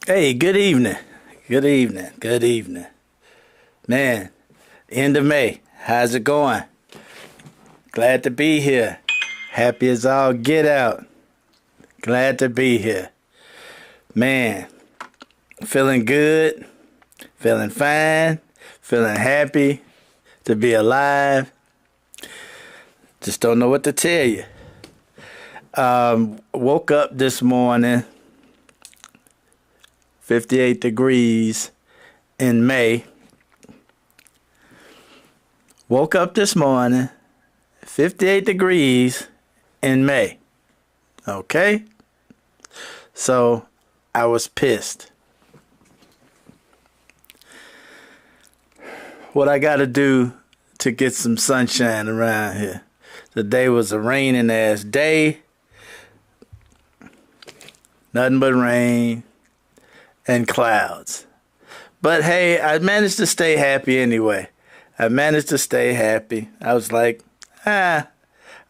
Hey, good evening. Good evening. Good evening. Man, end of May. How's it going? Glad to be here. Happy as all get out. Glad to be here. Man, feeling good. Feeling fine. Feeling happy to be alive. Just don't know what to tell you. Woke up this morning, 58 degrees in May. Woke up this morning, 58 degrees in May. Okay? So I was pissed. What I got to do to get some sunshine around here? The day was a raining ass day. Nothing but rain and clouds. But hey, I managed to stay happy anyway. I managed to stay happy. I was like, I'm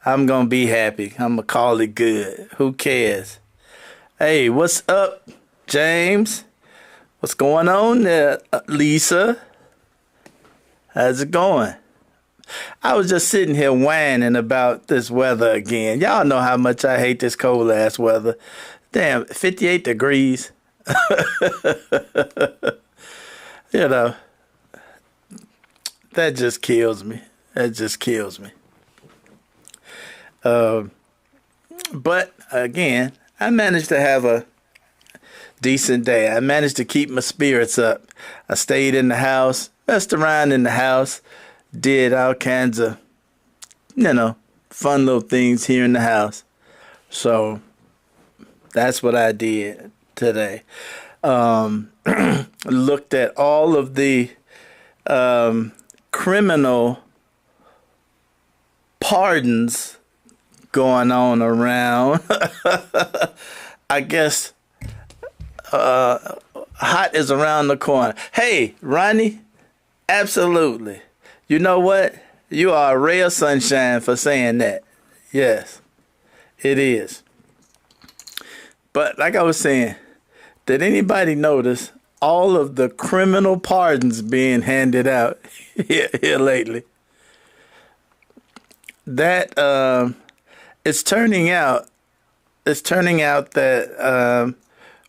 going to be happy. I'm going to call it good. Who cares? Hey, what's up, James? What's going on there, Lisa? How's it going? I was just sitting here whining about this weather again. Y'all know how much I hate this cold ass weather. Damn, 58 degrees. You know, that just kills me. That just kills me. But again, I managed to have a decent day. I managed to keep my spirits up. I stayed in the house, messed around in the house, did all kinds of, fun little things here in the house. So that's what I did today. Looked at all of the criminal pardons going on around. I guess hot is around the corner. Hey, Ronnie, absolutely. You know what? You are a ray of sunshine for saying that. Yes, it is. But like I was saying, did anybody notice all of the criminal pardons being handed out here lately? That it's turning out that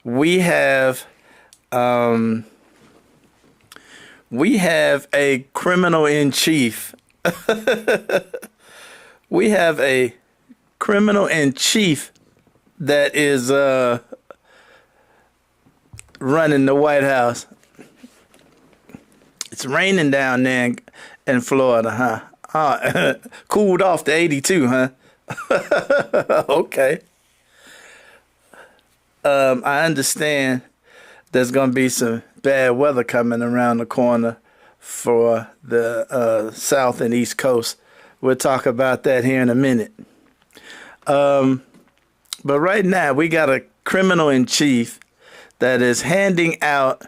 we have a criminal in chief. We have a criminal in chief that is running the White House. It's raining down there in Florida, huh? Cooled off to 82, huh? Okay. I understand there's going to be some bad weather coming around the corner for the South and East Coast. We'll talk about that here in a minute. But right now, we got a criminal in chief that is handing out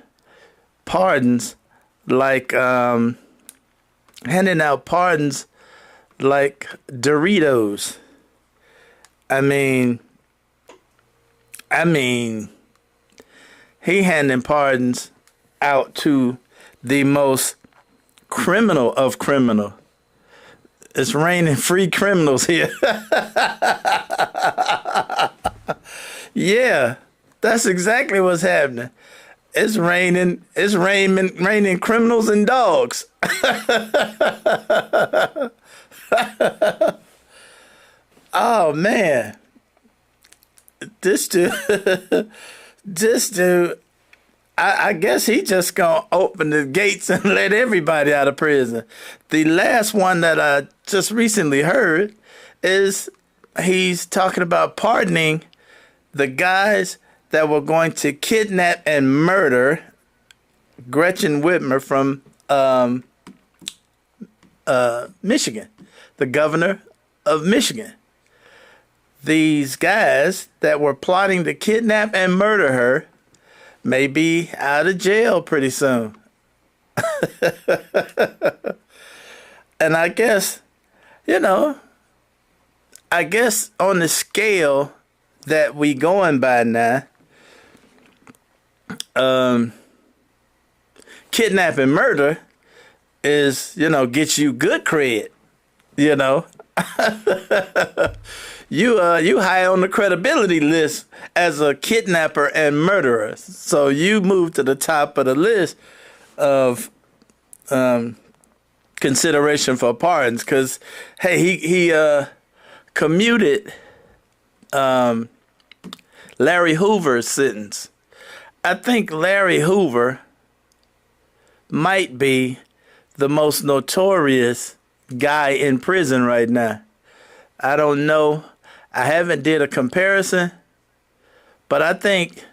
pardons like Doritos. I mean, he handing pardons out to the most criminal of criminal. It's raining free criminals here. Yeah, that's exactly what's happening. It's raining criminals and dogs. Oh man. This dude, I guess he just gonna open the gates and let everybody out of prison. The last one that I just recently heard is he's talking about pardoning the guys that were going to kidnap and murder Gretchen Whitmer from Michigan, the governor of Michigan. These guys that were plotting to kidnap and murder her may be out of jail pretty soon. And I guess, on the scale that we going by now, Kidnap and murder is, get you good cred, you know. You high on the credibility list as a kidnapper and murderer. So you move to the top of the list of consideration for pardons because, hey, he commuted Larry Hoover's sentence. I think Larry Hoover might be the most notorious guy in prison right now. I don't know. I haven't did a comparison, but I think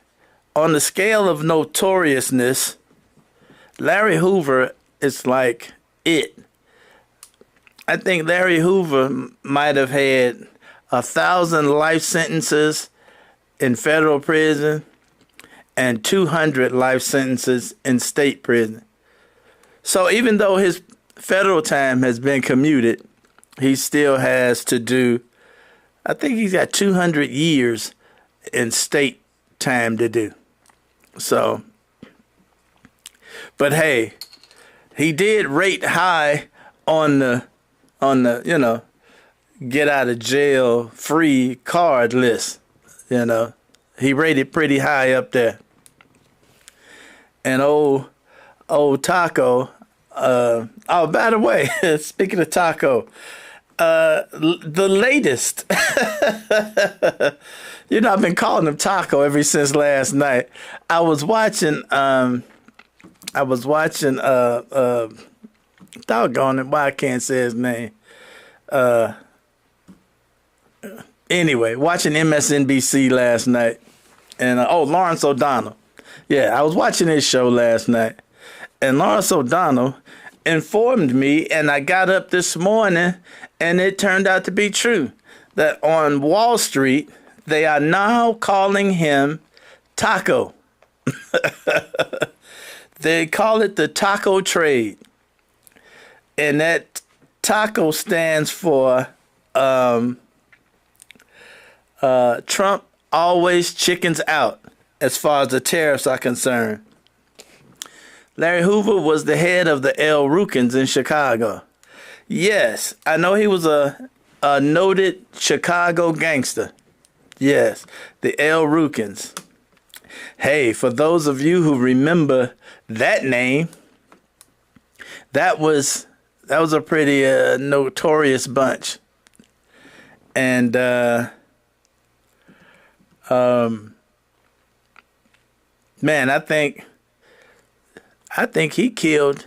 on the scale of notoriousness, Larry Hoover is like it. I think Larry Hoover might have had 1,000 life sentences in federal prison and 200 life sentences in state prison. So even though his federal time has been commuted, he still has to do, I think he's got 200 years in state time to do. So, but hey, he did rate high on the get out of jail free card list. He rated pretty high up there. And old T.A.C.O. By the way, speaking of T.A.C.O, the latest, I've been calling him T.A.C.O ever since last night. I was watching, doggone it, why I can't say his name. Anyway, watching MSNBC last night, and Lawrence O'Donnell. Yeah, I was watching his show last night, and Lawrence O'Donnell informed me, and I got up this morning, and it turned out to be true, that on Wall Street, they are now calling him T.A.C.O. They call it the T.A.C.O trade, and that T.A.C.O stands for Trump always chickens out as far as the tariffs are concerned. Larry Hoover was the head of the El Rukins in Chicago. Yes, I know he was a noted Chicago gangster. Yes, the El Rukins. Hey, for those of you who remember that name, that was a pretty notorious bunch. And man, I think he killed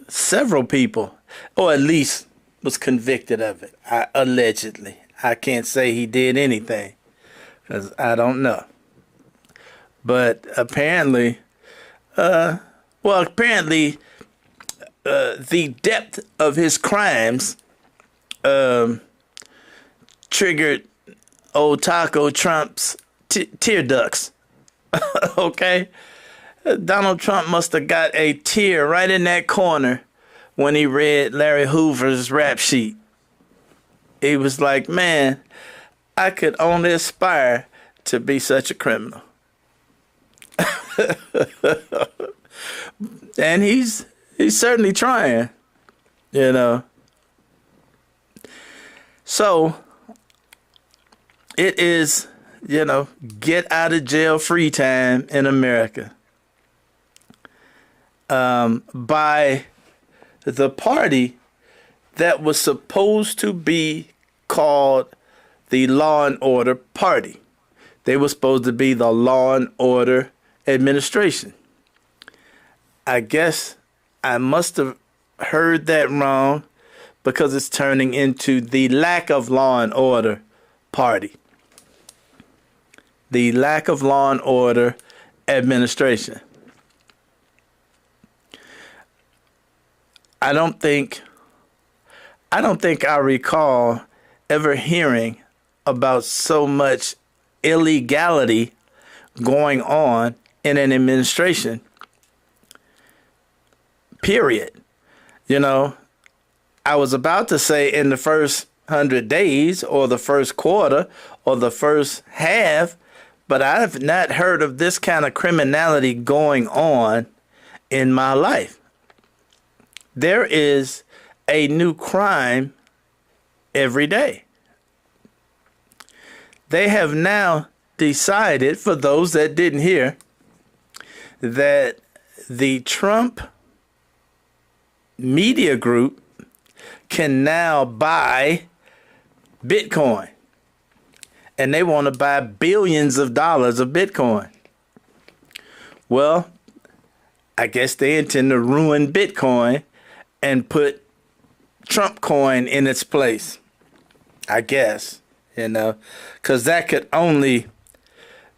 several people, or at least was convicted of it. Allegedly. I can't say he did anything because I don't know. But apparently, the depth of his crimes triggered old T.A.C.O Trump's tear ducts. Okay? Donald Trump must have got a tear right in that corner when he read Larry Hoover's rap sheet. He was like, man, I could only aspire to be such a criminal. And he's certainly trying, So it is, get out of jail free time in America. By the party that was supposed to be called the Law and Order Party. They were supposed to be the Law and Order Administration. I guess I must have heard that wrong because it's turning into the Lack of Law and Order Party. The Lack of Law and Order Administration. I don't think I recall ever hearing about so much illegality going on in an administration. Period. I was about to say in the first 100 days or the first quarter or the first half, but I've not heard of this kind of criminality going on in my life. There is a new crime every day. They have now decided, for those that didn't hear, that the Trump media group can now buy Bitcoin. And they want to buy billions of dollars of Bitcoin. Well, I guess they intend to ruin Bitcoin and put Trump coin in its place. I guess, because that could only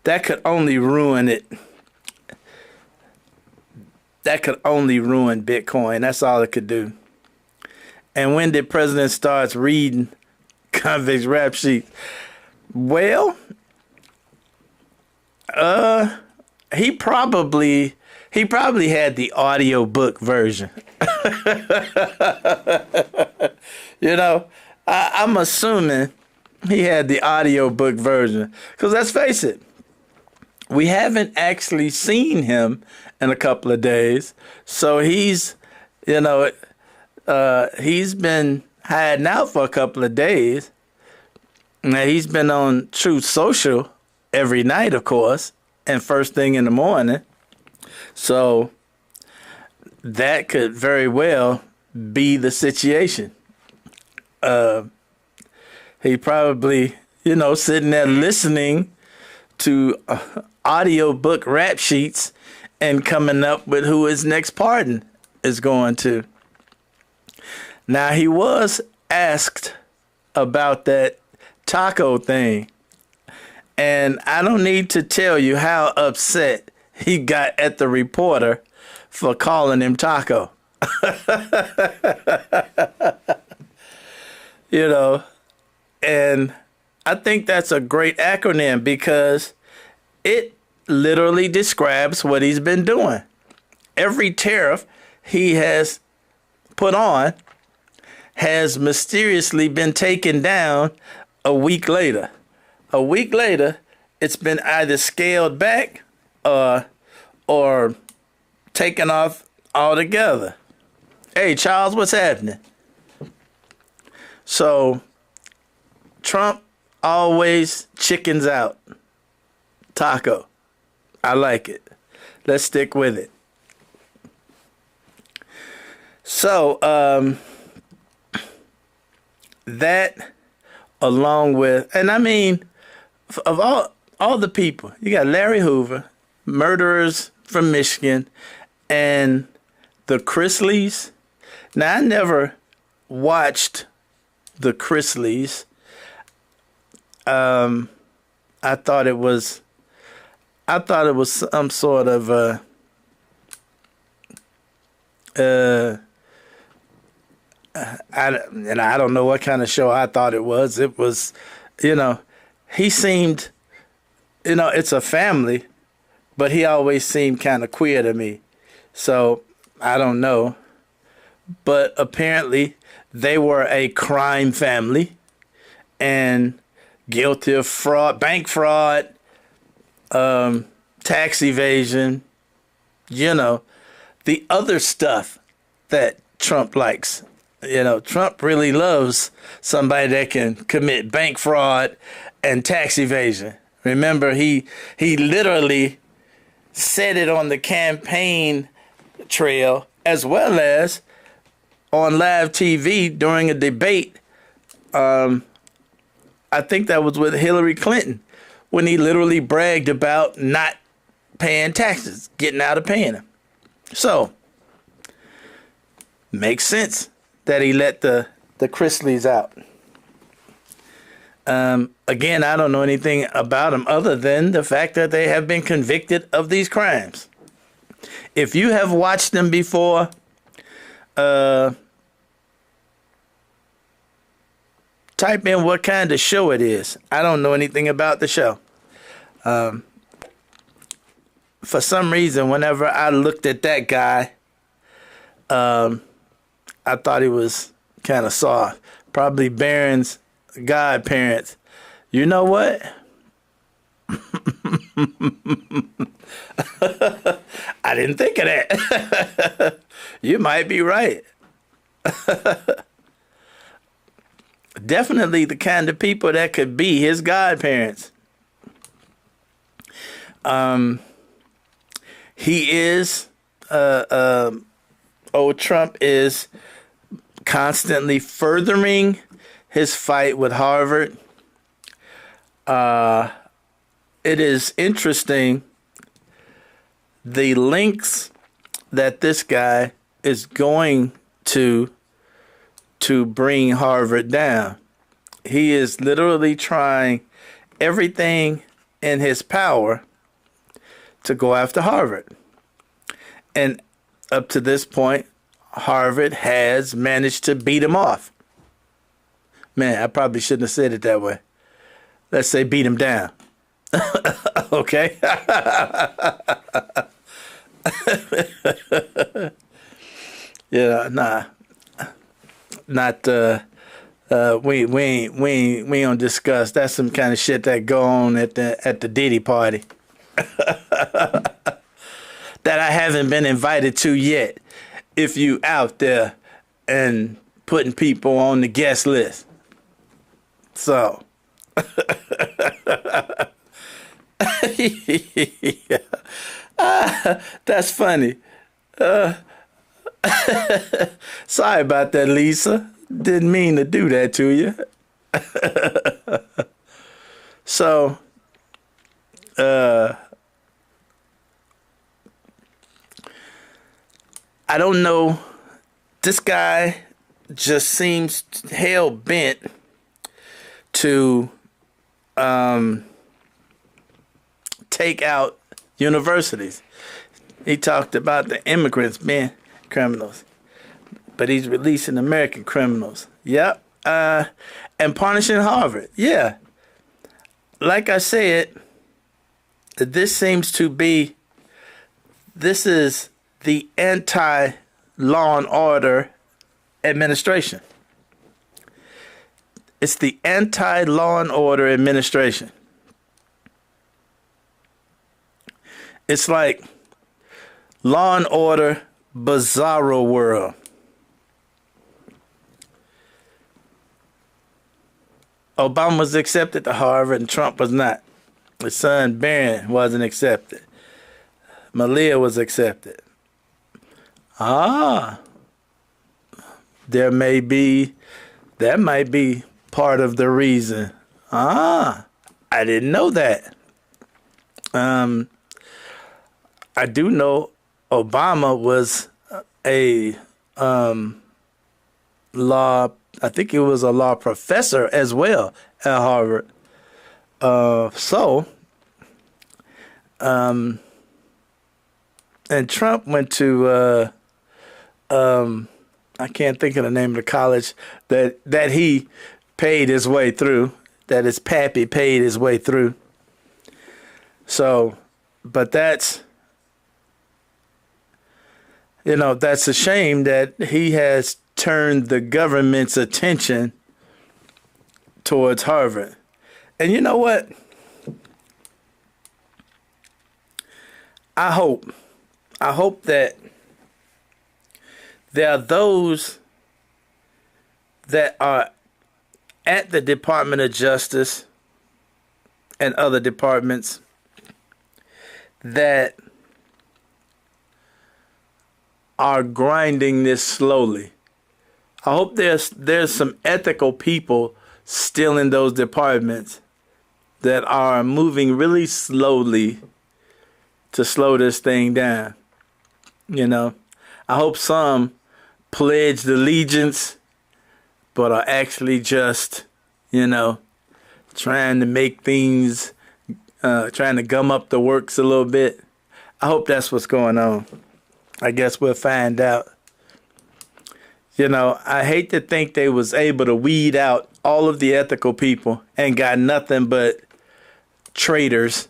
ruin it. That could only ruin Bitcoin. That's all it could do. And when the president starts reading convicts' rap sheets, well, he probably had the audiobook version. I'm assuming he had the audiobook version. Because let's face it, we haven't actually seen him in a couple of days. So he's been hiding out for a couple of days. Now, he's been on Truth Social every night, of course, and first thing in the morning. So that could very well be the situation. He probably, sitting there listening to audiobook rap sheets and coming up with who his next pardon is going to. Now, he was asked about that T.A.C.O thing, and I don't need to tell you how upset he got at the reporter for calling him T.A.C.O. And I think that's a great acronym because it literally describes what he's been doing. Every tariff he has put on has mysteriously been taken down a week later. A week later, it's been either scaled back or taken off altogether. Hey, Charles, what's happening? So, Trump always chickens out. T.A.C.O. I like it. Let's stick with it. So, that along with, and I mean, of all the people, you got Larry Hoover, murderers from Michigan, and the Chrisleys. Now, I never watched the Chrisleys. I thought it was some sort of I don't know what kind of show I thought it was. It was, he seemed, it's a family, but he always seemed kind of queer to me. So I don't know. But apparently they were a crime family and guilty of fraud, bank fraud, tax evasion, the other stuff that Trump likes. Trump really loves somebody that can commit bank fraud and tax evasion. Remember, he literally said it on the campaign trail as well as on live TV during a debate. I think that was with Hillary Clinton when he literally bragged about not paying taxes, getting out of paying them. So, makes sense that he let the Chrisleys out. Again, I don't know anything about them other than the fact that they have been convicted of these crimes. If you have watched them before, type in what kind of show it is. I don't know anything about the show. For some reason, whenever I looked at that guy, I thought he was kind of soft. Probably Barron's godparents. You know what? I didn't think of that. You might be right. Definitely the kind of people that could be his godparents. He is, old Trump is constantly furthering his fight with Harvard. It is interesting the lengths that this guy is going to bring Harvard down. He is literally trying everything in his power to go after Harvard. And up to this point, Harvard has managed to beat him off. Man, I probably shouldn't have said it that way. Let's say beat him down. Okay? Yeah, nah. Not we ain't gonna discuss. That's some kind of shit that go on at the Diddy party. That I haven't been invited to yet. If you out there and putting people on the guest list. So that's funny. Sorry about that, Lisa. Didn't mean to do that to you. So, I don't know. This guy just seems hell bent to take out universities. He talked about the immigrants being criminals, but he's releasing American criminals. Yep. And punishing Harvard. Yeah. Like I said, this seems to be, this is the anti-law and order administration. It's the anti-law and order administration. It's like Law and Order Bizarro World. Obama was accepted to Harvard and Trump was not. His son Barron wasn't accepted. Malia was accepted. That might be part of the reason. I didn't know that. I do know Obama was a law, I think he was a law professor as well at Harvard. And Trump went to, I can't think of the name of the college that he paid his way through, that his pappy paid his way through. So, but that's a shame that he has turned the government's attention towards Harvard. And you know what? I hope that there are those that are at the Department of Justice and other departments that are grinding this slowly. I hope there's some ethical people still in those departments that are moving really slowly to slow this thing down. I hope some pledged allegiance but are actually just, trying to make things, trying to gum up the works a little bit. I hope that's what's going on. I guess we'll find out. I hate to think they was able to weed out all of the ethical people and got nothing but traitors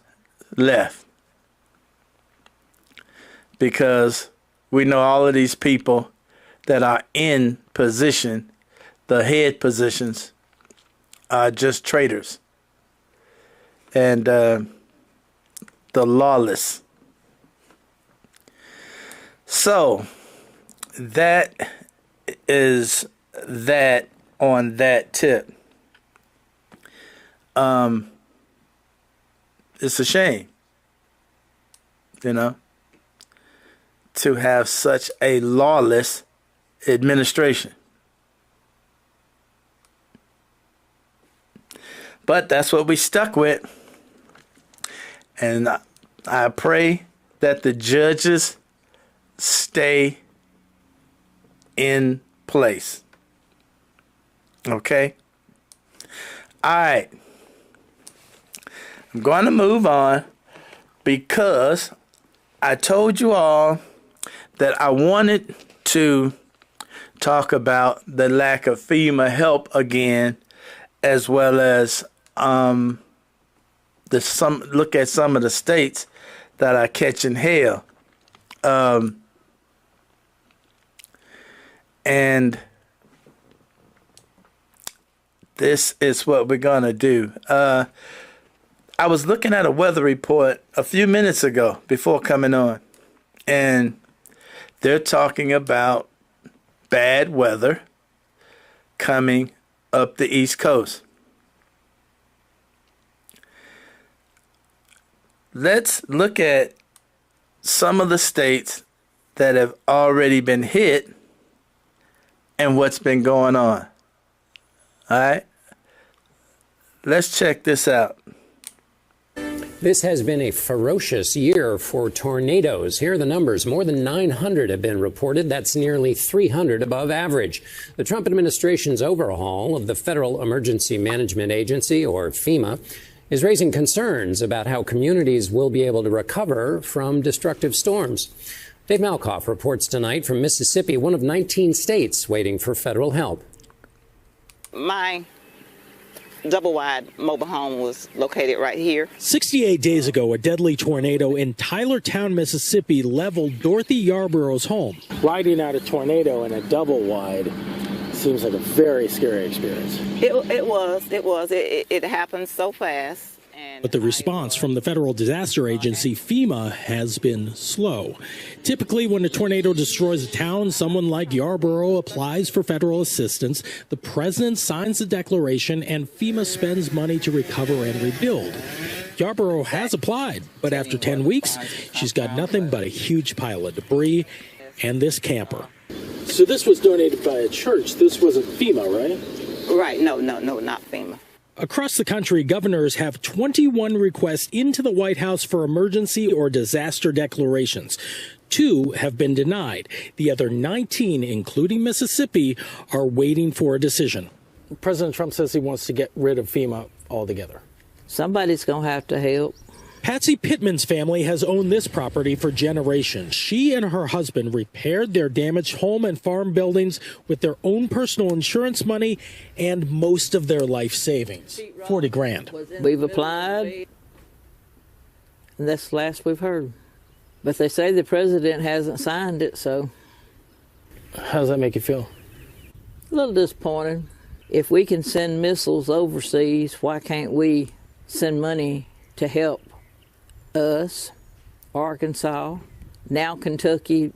left. Because we know all of these people that are in position, the head positions, are just traitors. And the lawless. So that is that on that tip. It's a shame, to have such a lawless administration. But that's what we stuck with. And I pray that the judges stay in place. Okay? All right. I'm going to move on because I told you all that I wanted to talk about the lack of FEMA help again, as well as look at some of the states that are catching hell. And this is what we're going to do. I was looking at a weather report a few minutes ago before coming on, and they're talking about bad weather coming up the East Coast. Let's look at some of the states that have already been hit and what's been going on. All right? Let's check this out. This has been a ferocious year for tornadoes. Here are the numbers. More than 900 have been reported. That's nearly 300 above average. The Trump administration's overhaul of the Federal Emergency Management Agency, or FEMA, is raising concerns about how communities will be able to recover from destructive storms. Dave Malkoff reports tonight from Mississippi, one of 19 states waiting for federal help. My double-wide mobile home was located right here. 68 days ago, a deadly tornado in Tylertown, Mississippi, leveled Dorothy Yarborough's home. Riding out a tornado in a double-wide seems like a very scary experience. It was. It happened so fast. But the response from the Federal Disaster Agency, FEMA, has been slow. Typically, when a tornado destroys a town, someone like Yarborough applies for federal assistance. The president signs the declaration, and FEMA spends money to recover and rebuild. Yarborough has applied, but after 10 weeks, she's got nothing but a huge pile of debris and this camper. So this was donated by a church. This wasn't FEMA, right? Right. No, not FEMA. Across the country, governors have 21 requests into the White House for emergency or disaster declarations. 2 have been denied. The other 19, including Mississippi, are waiting for a decision. President Trump says he wants to get rid of FEMA altogether. Somebody's going to have to help. Patsy Pittman's family has owned this property for generations. She and her husband repaired their damaged home and farm buildings with their own personal insurance money and most of their life savings, $40,000. We've applied, and that's the last we've heard. But they say the president hasn't signed it, so. How does that make you feel? A little disappointed. If we can send missiles overseas, why can't we send money to help us, Arkansas? Now Kentucky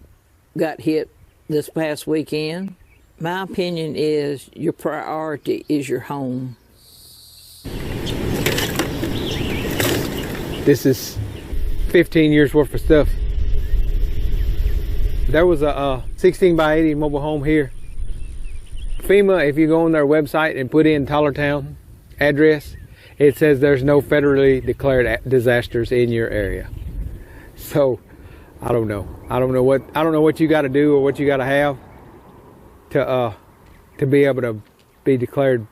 got hit this past weekend. My opinion is your priority is your home. This is 15 years worth of stuff. There was a 16 by 80 mobile home here. FEMA, if you go on their website and put in Tylertown address, it says there's no federally declared disasters in your area. So, I don't know. I don't know what you got to do or what you got to have to be able to be declared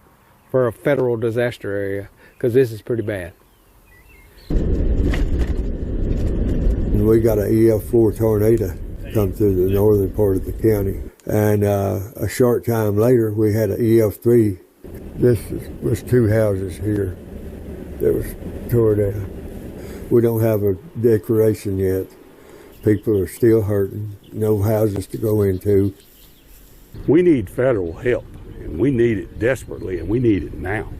for a federal disaster area, because this is pretty bad. We got an EF4 tornado come through the northern part of the county, and a short time later we had an EF3. This was 2 houses here that was torn down. We don't have a declaration yet. People are still hurting, no houses to go into. We need federal help, and we need it desperately, and we need it now.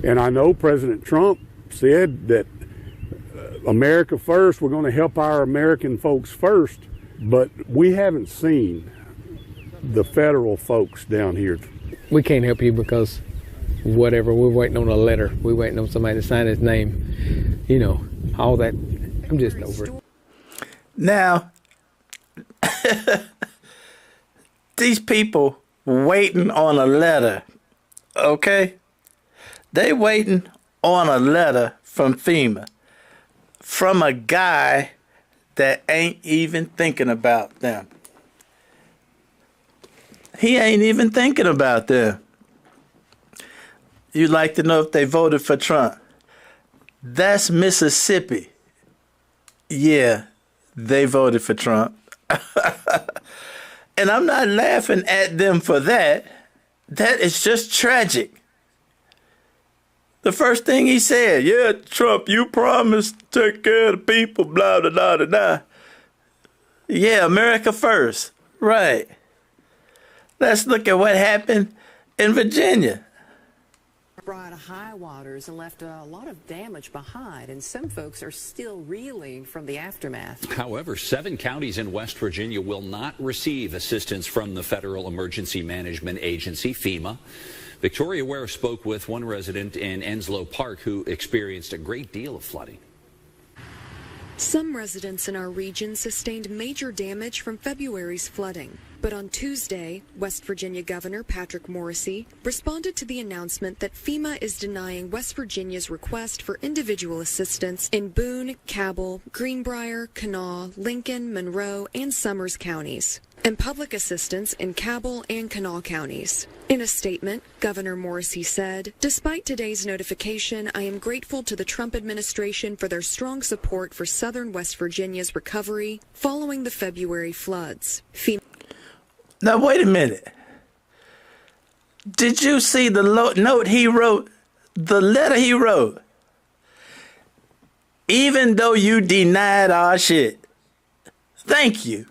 And I know President Trump said that America first. We're going to help our American folks first, but we haven't seen the federal folks down here. We can't help you because whatever, we're waiting on a letter. We're waiting on somebody to sign his name. You know, all that. I'm just over it. Now, these people waiting on a letter, okay? They waiting on a letter from FEMA, from a guy that ain't even thinking about them. He ain't even thinking about them. You'd like to know if they voted for Trump. That's Mississippi. Yeah, they voted for Trump. And I'm not laughing at them for that. That is just tragic. The first thing he said, yeah, Trump, you promised to take care of the people, blah, blah, blah, blah, blah. Yeah, America first. Right. Let's look at what happened in Virginia. Brought high waters and left a lot of damage behind, and some folks are still reeling from the aftermath. However, 7 counties in West Virginia will not receive assistance from the Federal Emergency Management Agency, FEMA. Victoria Ware spoke with one resident in Enslow Park who experienced a great deal of flooding. Some residents in our region sustained major damage from February's flooding. But on Tuesday, West Virginia Governor Patrick Morrisey responded to the announcement that FEMA is denying West Virginia's request for individual assistance in Boone, Cabell, Greenbrier, Kanawha, Lincoln, Monroe, and Summers counties, and public assistance in Cabell and Kanawha counties. In a statement, Governor Morrisey said, "Despite today's notification, I am grateful to the Trump administration for their strong support for southern West Virginia's recovery following the February floods." Now, wait a minute. Did you see the note he wrote, the letter he wrote? Even though you denied our shit, thank you.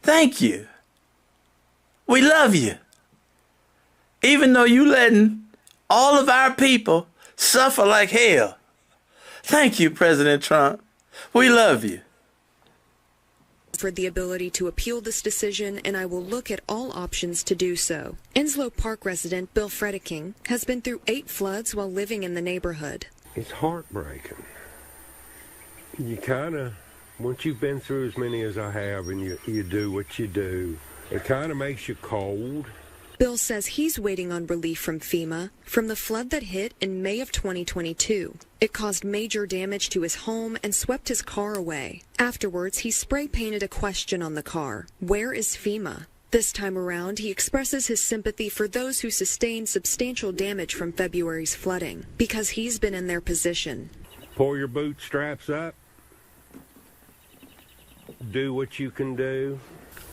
Thank you. We love you. Even though you letting all of our people suffer like hell. Thank you, President Trump. We love you. For the ability to appeal this decision, and I will look at all options to do so. Enslow Park resident Bill Fredeking has been through 8 floods while living in the neighborhood. It's heartbreaking. You kind of, once you've been through as many as I have and you do what you do, it kind of makes you cold. Bill says he's waiting on relief from FEMA from the flood that hit in May of 2022. It caused major damage to his home and swept his car away. Afterwards, he spray painted a question on the car: "Where is FEMA?" This time around, he expresses his sympathy for those who sustained substantial damage from February's flooding, because he's been in their position. Pull your bootstraps up. Do what you can do.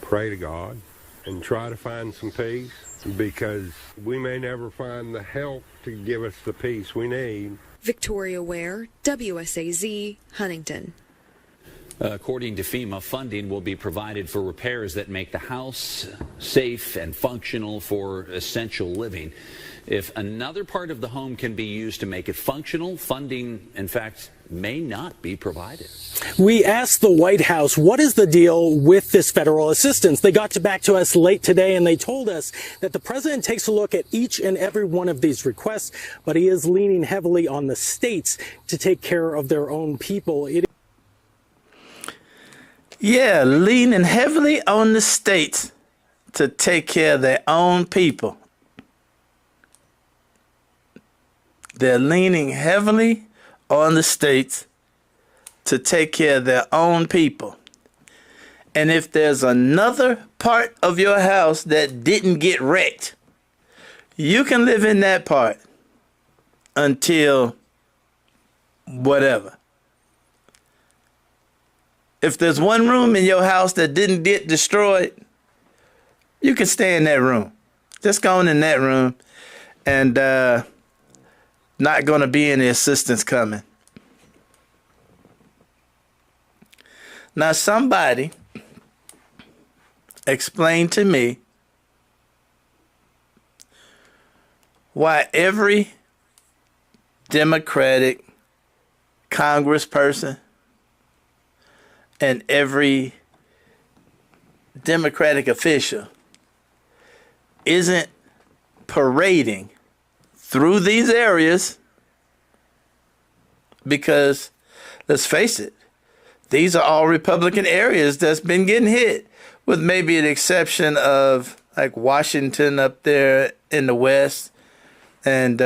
Pray to God and try to find some peace, because we may never find the help to give us the peace we need. Victoria Ware, WSAZ, Huntington. According to FEMA, funding will be provided for repairs that make the house safe and functional for essential living. If another part of the home can be used to make it functional, funding, in fact, may not be provided. We asked the White House, what is the deal with this federal assistance? They got back to us late today, and they told us that the president takes a look at each and every one of these requests, but he is leaning heavily on the states to take care of their own people. Yeah, leaning heavily on the states to take care of their own people. They're leaning heavily on the states to take care of their own people. And if there's another part of your house that didn't get wrecked, you can live in that part until whatever. If there's one room in your house that didn't get destroyed, you can stay in that room. Just go in that room, and not going to be any assistance coming. Now, somebody explain to me why every Democratic congressperson and every Democratic official isn't parading through these areas, because let's face it, these are all Republican areas that's been getting hit, with maybe an exception of like Washington up there in the West, and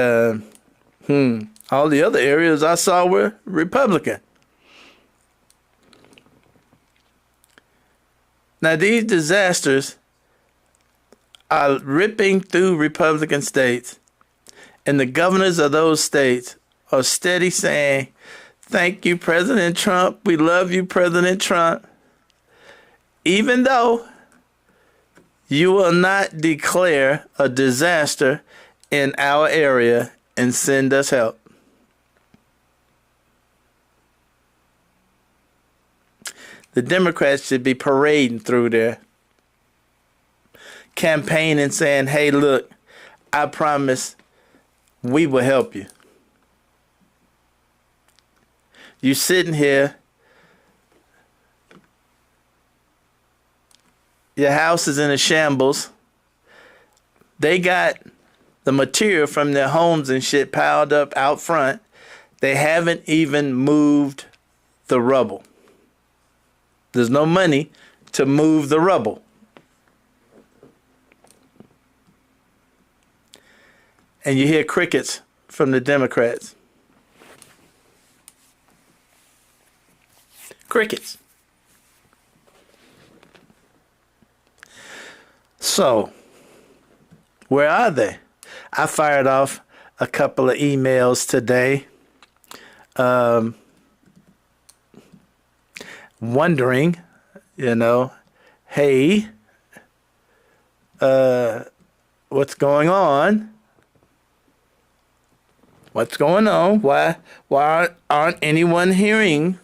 all the other areas I saw were Republican. Now these disasters are ripping through Republican states, and the governors of those states are steady saying, "Thank you, President Trump. We love you, President Trump. Even though you will not declare a disaster in our area and send us help." The Democrats should be parading through there, campaigning, saying, "Hey, look, I promise we will help you. You sitting here, your house is in a shambles. They got the material from their homes and shit piled up out front. They haven't even moved the rubble. There's no money to move the rubble. And you hear crickets from the Democrats. Crickets. So, where are they? I fired off a couple of emails today, wondering, hey, what's going on? What's going on? Why aren't anyone hearing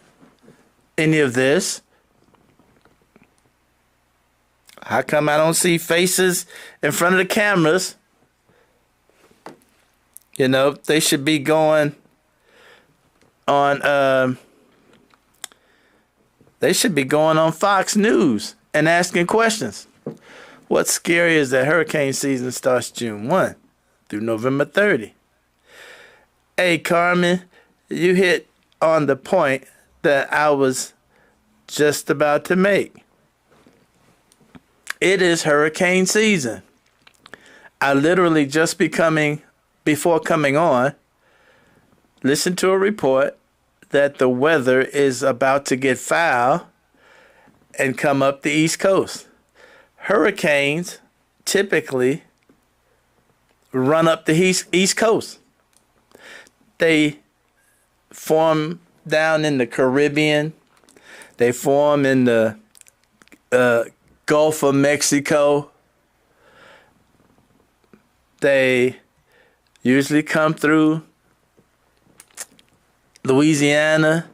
any of this? How come I don't see faces in front of the cameras? They should be going on Fox News and asking questions. What's scary is that hurricane season starts June 1 through November 30. Hey, Carmen, you hit on the point that I was just about to make. It is hurricane season. I literally just before coming on, listened to a report that the weather is about to get foul and come up the East Coast. Hurricanes typically run up the East Coast. They form down in the Caribbean. They form in the Gulf of Mexico. They usually come through Louisiana,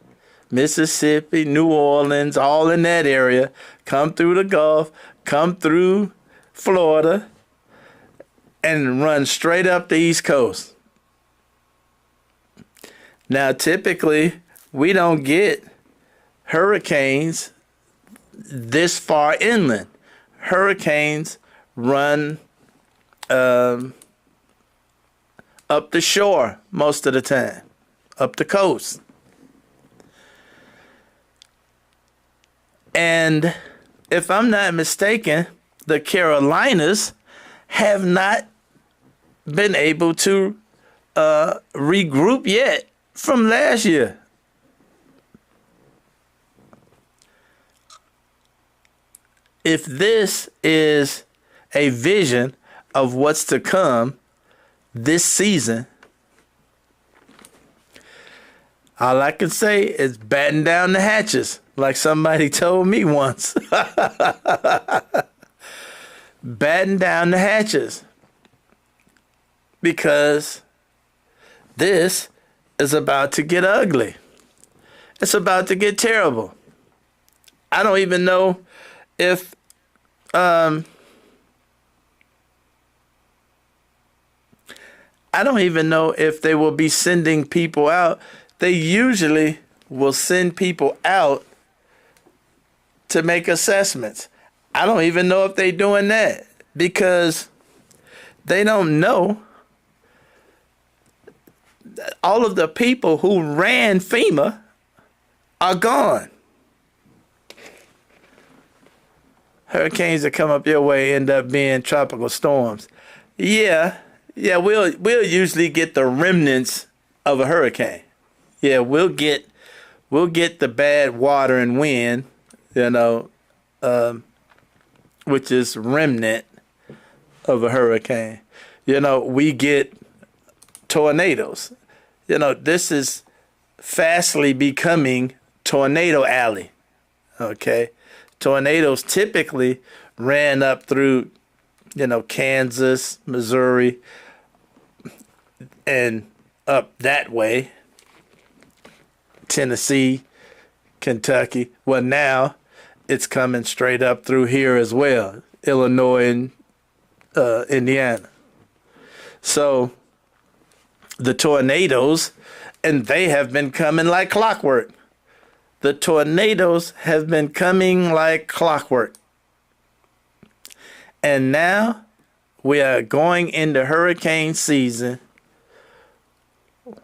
Mississippi, New Orleans, all in that area, come through the Gulf, come through Florida, and run straight up the East Coast. Now, typically, we don't get hurricanes this far inland. Hurricanes run up the shore most of the time, up the coast. And if I'm not mistaken, the Carolinas have not been able to regroup yet from last year. If this is a vision of what's to come this season, all I can say is batten down the hatches, like somebody told me once. Batten down the hatches. Because this is about to get ugly. It's about to get terrible. I don't even know if they will be sending people out they usually will send people out to make assessments. I don't even know if they're doing that because they don't know that all of the people who ran FEMA are gone. Hurricanes that come up your way end up being tropical storms. Yeah, we'll usually get the remnants of a hurricane. Yeah, we'll get the bad water and wind, which is remnant of a hurricane. We get tornadoes. This is fastly becoming Tornado Alley. Okay, tornadoes typically ran up through, Kansas, Missouri, and up that way, Tennessee, Kentucky. Well, now it's coming straight up through here as well, Illinois and Indiana. So the tornadoes, and they have been coming like clockwork. The tornadoes have been coming like clockwork. And now we are going into hurricane season,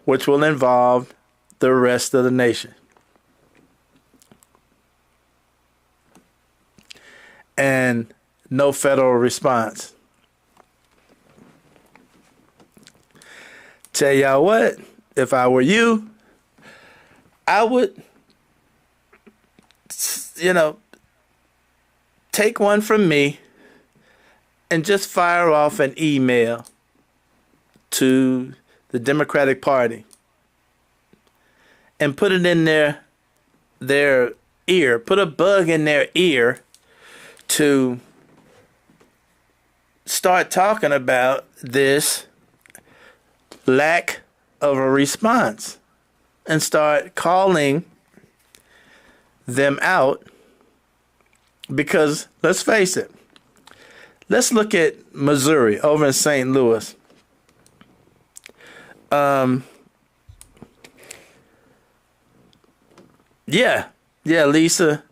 which will involve the rest of the nation. And no federal response. Tell y'all what, if I were you, I would, take one from me and just fire off an email to the Democratic Party and put it in their ear, put a bug in their ear to start talking about this lack of a response and start calling them out. Because let's face it, let's look at Missouri over in St. Louis. Lisa,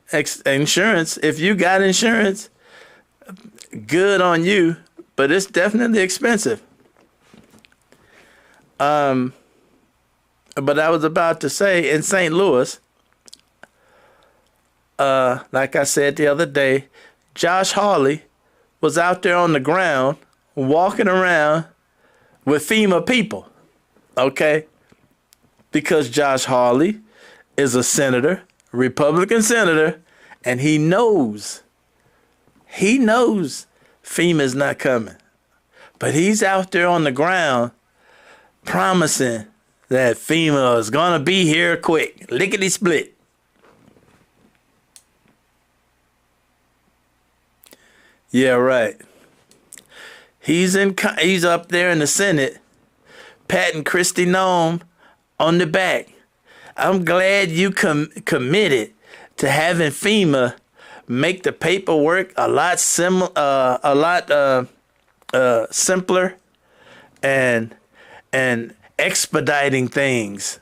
insurance. If you got insurance, good on you, but it's definitely expensive. But I was about to say, in St. Louis, like I said the other day, Josh Hawley was out there on the ground walking around with FEMA people, okay? Because Josh Hawley is a senator, Republican senator, and he knows FEMA's not coming. But he's out there on the ground promising that FEMA is going to be here quick, lickety-split. Yeah, right. He's up there in the Senate, patting Kristi Noem on the back. I'm glad you committed to having FEMA make the paperwork a lot simpler and expediting things.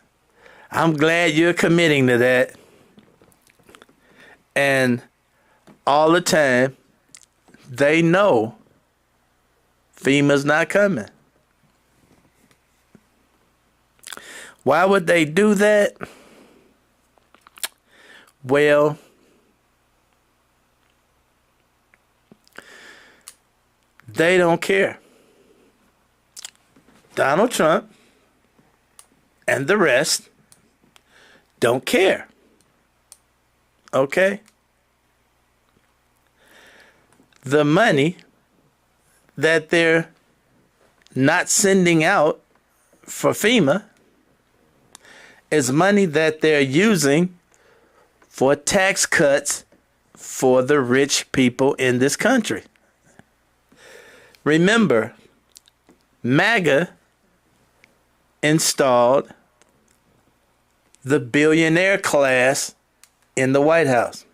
I'm glad you're committing to that. And all the time, they know FEMA's not coming. Why would they do that? Well, they don't care. Donald Trump and the rest don't care. Okay? The money that they're not sending out for FEMA is money that they're using for tax cuts for the rich people in this country. Remember, MAGA installed the billionaire class in the White House.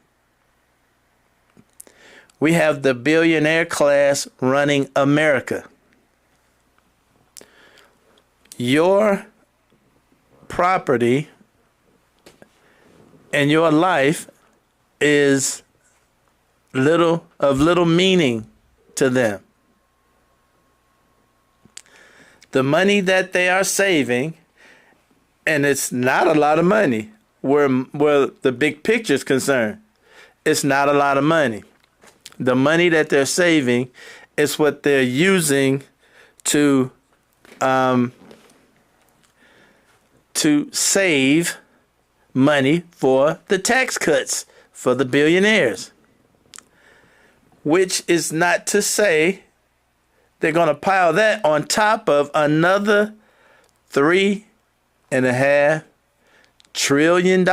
We have the billionaire class running America. Your property and your life is little meaning to them. The money that they are saving, and it's not a lot of money where the big picture is concerned. It's not a lot of money. The money that they're saving is what they're using to save money for the tax cuts for the billionaires. Which is not to say they're going to pile that on top of another $3.5 trillion.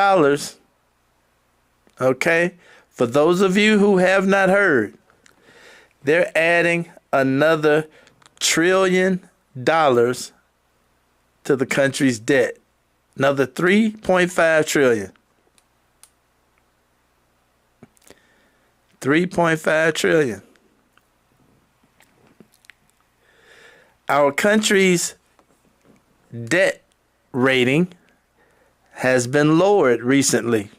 Okay? For those of you who have not heard, they're adding another $1 trillion to the country's debt. Another $3.5 trillion. $3.5 trillion. Our country's debt rating has been lowered recently.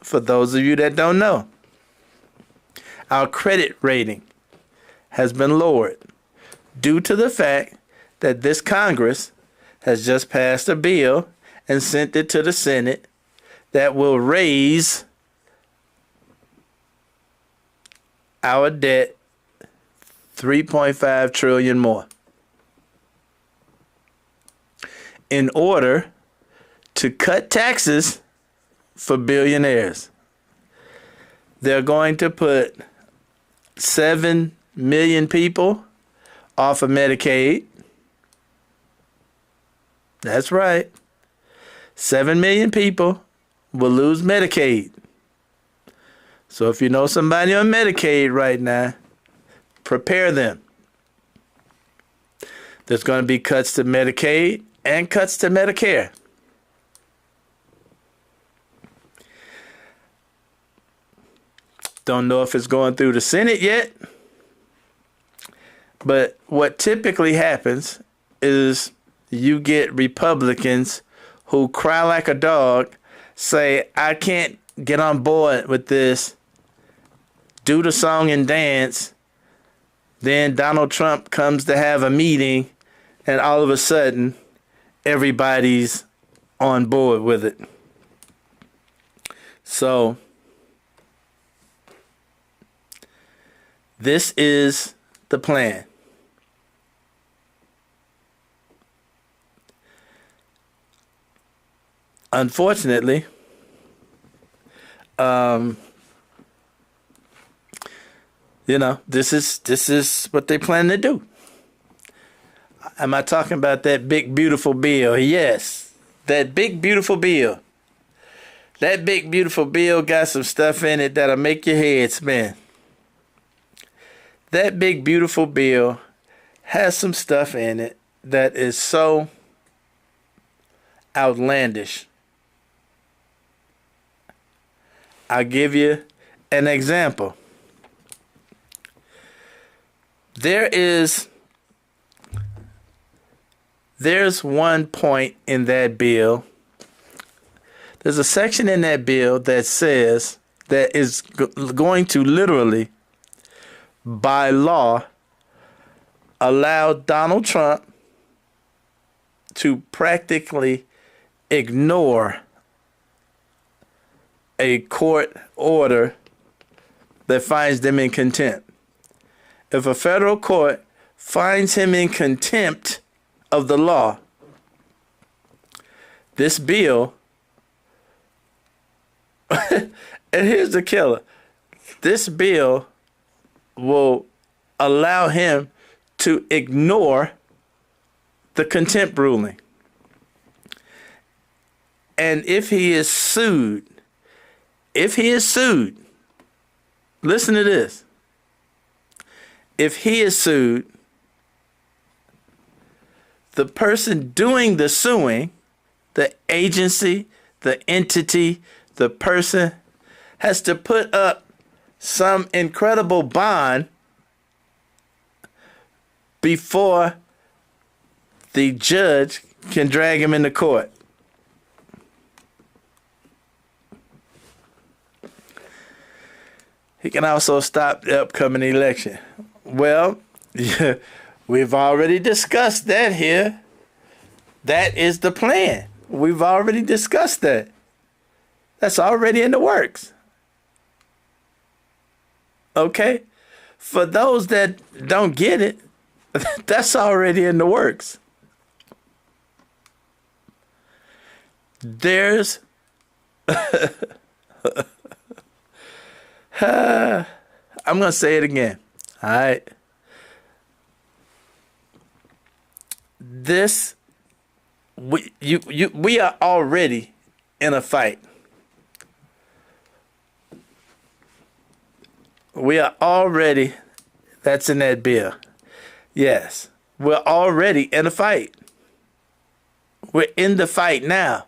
For those of you that don't know, our credit rating has been lowered due to the fact that this Congress has just passed a bill and sent it to the Senate that will raise our debt $3.5 trillion more in order to cut taxes for billionaires. They're going to put 7 million people off of Medicaid. That's right. 7 million people will lose Medicaid. So if you know somebody on Medicaid right now, prepare them. There's going to be cuts to Medicaid and cuts to Medicare. Don't know if it's going through the Senate yet. But what typically happens is you get Republicans who cry like a dog, say, I can't get on board with this, do the song and dance. Then Donald Trump comes to have a meeting, and all of a sudden, everybody's on board with it. So, this is the plan. Unfortunately, this is what they plan to do. Am I talking about that big beautiful bill? Yes, that big beautiful bill. That big beautiful bill got some stuff in it that'll make your head spin. That big beautiful bill has some stuff in it that is so outlandish. I'll give you an example. There's one point in that bill. There's a section in that bill that says that is going to literally, by law, allow Donald Trump to practically ignore a court order that finds them in contempt. If a federal court finds him in contempt of the law, this bill, and here's the killer, this bill will allow him to ignore the contempt ruling. And if he is sued, listen to this. If he is sued, the person doing the suing, the agency, the entity, the person, has to put up some incredible bond before the judge can drag him into court. He can also stop the upcoming election. Well, yeah, we've already discussed that here. That is the plan. We've already discussed that. That's already in the works. Okay? For those that don't get it, that's already in the works. There's I'm going to say it again. All right. We are already in a fight. We are already, that's in that bill. Yes. We're already in a fight. We're in the fight now.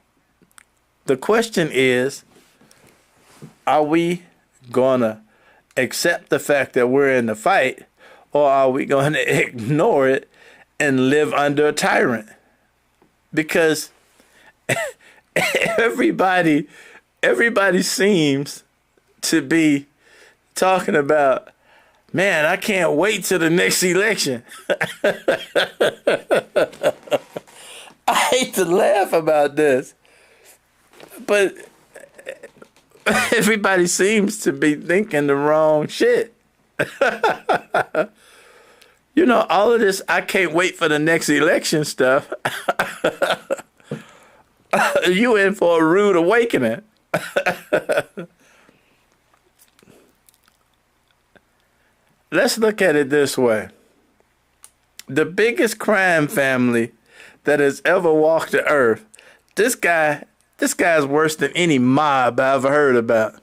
The question is, are we going to accept the fact that we're in the fight, or are we going to ignore it and live under a tyrant? Because everybody seems to be talking about, man, I can't wait till the next election. I hate to laugh about this, but everybody seems to be thinking the wrong shit. You know, all of this, I can't wait for the next election stuff. You in for a rude awakening. Let's look at it this way. The biggest crime family that has ever walked the earth, this guy's worse than any mob I ever heard about.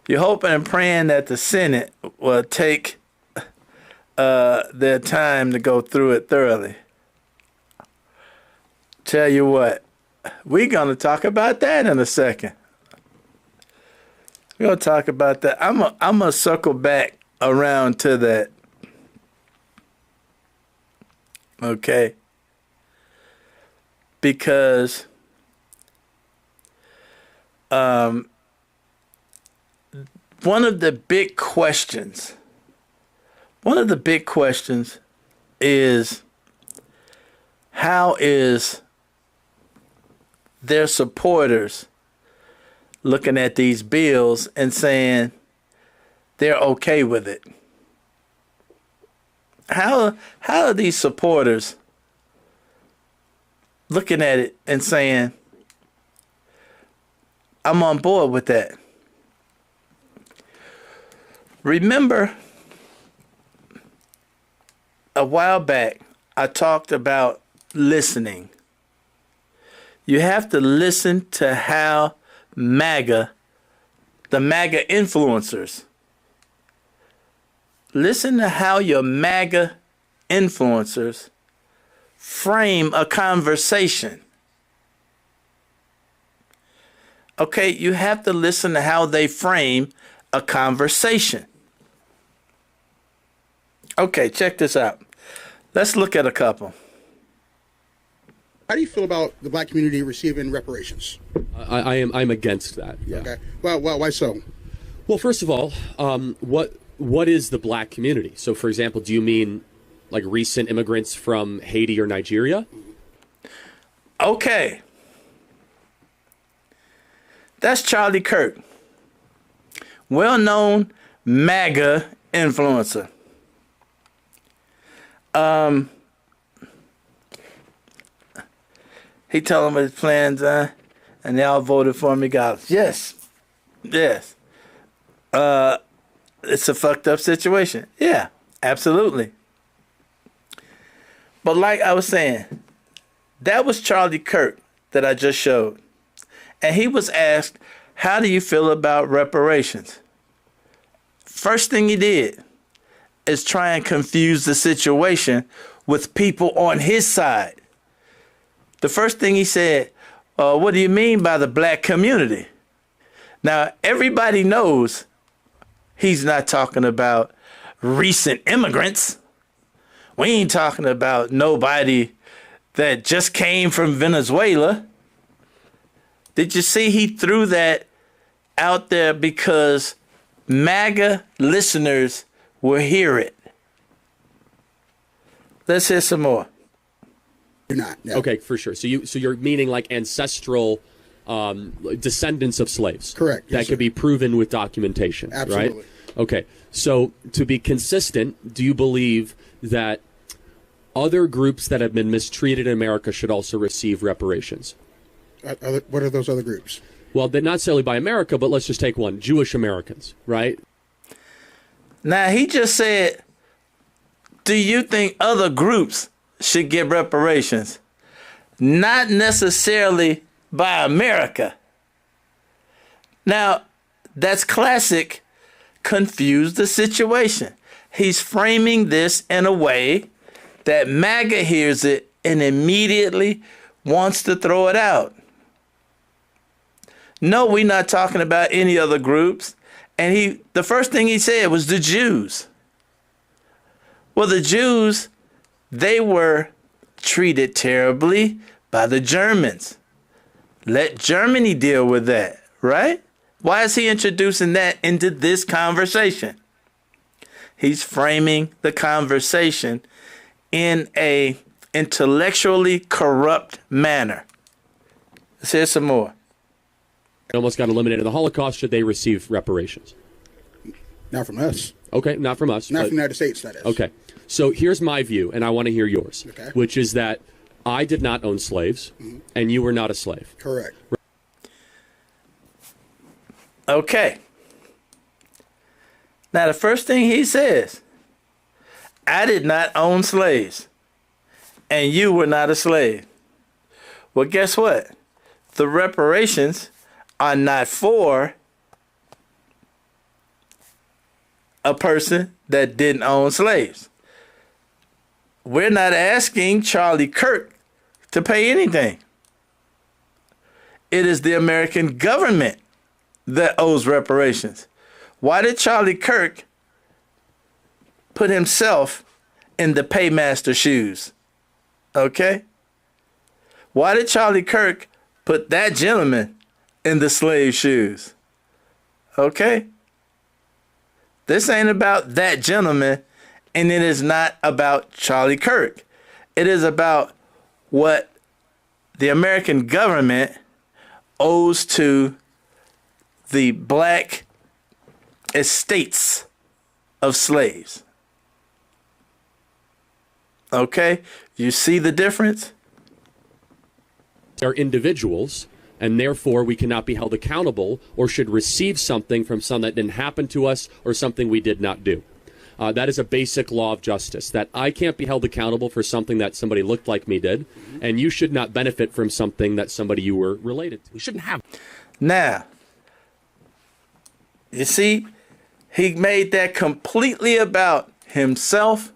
You're hoping and praying that the Senate will take their time to go through it thoroughly. Tell you what, we're going to talk about that in a second. We're going to talk about that. I'm going to circle back around to that. Okay? Because one of the big questions is, how is their supporters looking at these bills and saying they're okay with it? How are these supporters looking at it and saying, I'm on board with that? Remember, a while back, I talked about listening. You have to listen to how the MAGA influencers, listen to how your MAGA influencers frame a conversation. Okay, you have to listen to how they frame a conversation. Okay, check this out. Let's look at a couple. How do you feel about the black community receiving reparations? I'm against that. Yeah. Okay. Well, why so? Well, first of all, what is the black community? So, for example, do you mean like recent immigrants from Haiti or Nigeria? Okay. That's Charlie Kirk, well-known MAGA influencer. He told them what his plans are, and they all voted for him regardless. Yes. It's a fucked up situation. Yeah, absolutely. But like I was saying, that was Charlie Kirk that I just showed. And he was asked, how do you feel about reparations? First thing he did is try and confuse the situation with people on his side. The first thing he said, what do you mean by the black community? Now, everybody knows he's not talking about recent immigrants. We ain't talking about nobody that just came from Venezuela. Did you see he threw that out there because MAGA listeners will hear it. Let's hear some more. You're not. No. Okay, for sure. So you're meaning like ancestral descendants of slaves. Correct. That Yes, could be proven with documentation. Absolutely. Right? Okay. So to be consistent, do you believe that other groups that have been mistreated in America should also receive reparations? What are those other groups? Well, they're not necessarily by America, but let's just take one. Jewish Americans, right? Now, he just said, do you think other groups should get reparations? Not necessarily by America. Now, that's classic confuse the situation. He's framing this in a way that MAGA hears it and immediately wants to throw it out. No, we're not talking about any other groups. And the first thing he said was the Jews. Well, the Jews, they were treated terribly by the Germans. Let Germany deal with that, right? Why is he introducing that into this conversation? He's framing the conversation in a intellectually corrupt manner. Let's hear some more. Almost got eliminated in the Holocaust. Should they receive reparations? Not from us. Okay, not from us. Not from the United States, that is. Okay. So here's my view, and I want to hear yours, Okay. which is that I did not own slaves, and you were not a slave. Correct. Okay. Now, the first thing he says, I did not own slaves, and you were not a slave. Well, guess what? The reparations are not for a person that didn't own slaves. We're not asking Charlie Kirk to pay anything. It is the American government that owes reparations. Why did Charlie Kirk put himself in the paymaster shoes? Okay? Why did Charlie Kirk put that gentleman in the slave shoes? Okay? This ain't about that gentleman, and it is not about Charlie Kirk. It is about what the American government owes to the black estates of slaves. Okay? You see the difference? Are individuals, and therefore we cannot be held accountable or should receive something from something that didn't happen to us or something we did not do. That is a basic law of justice, that I can't be held accountable for something that somebody looked like me did, and you should not benefit from something that somebody you were related to. We shouldn't have. Now, you see, he made that completely about himself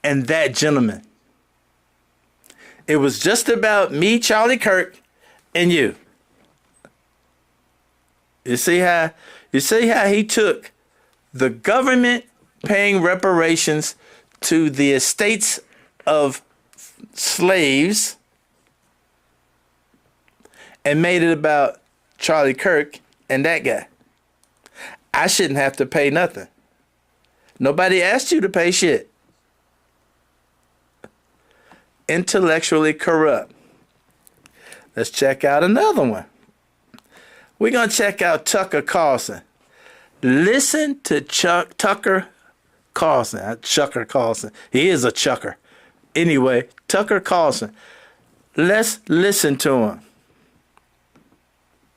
and that gentleman. It was just about me, Charlie Kirk, and you. You see how he took the government paying reparations to the estates of slaves and made it about Charlie Kirk and that guy. I shouldn't have to pay nothing. Nobody asked you to pay shit. Intellectually corrupt. Let's check out another one. We're going to check out Tucker Carlson. Listen to Tucker Carlson. Chucker Carlson. He is a chucker. Anyway, Tucker Carlson. Let's listen to him.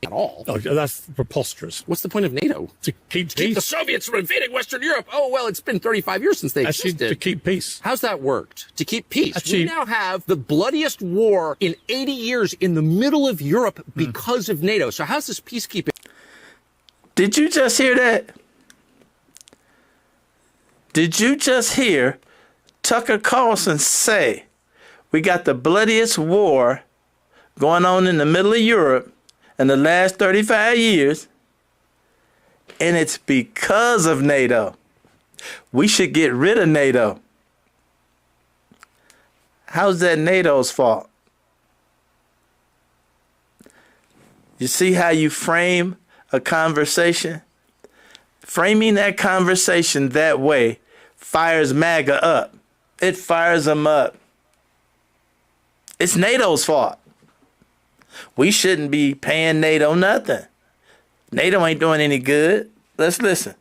At all. Oh, that's preposterous. What's the point of NATO? To keep the Soviets from invading Western Europe. Oh, well, it's been 35 years since they existed. To keep peace. How's that worked? To keep peace. We now have the bloodiest war in 80 years in the middle of Europe because of NATO. So how's this peacekeeping? Did you just hear that? Did you just hear Tucker Carlson say we got the bloodiest war going on in the middle of Europe in the last 35 years, and it's because of NATO. We should get rid of NATO. How's that NATO's fault? You see how you frame a conversation? Framing that conversation that way fires MAGA up. It fires them up. It's NATO's fault. We shouldn't be paying NATO nothing. NATO ain't doing any good. Let's listen.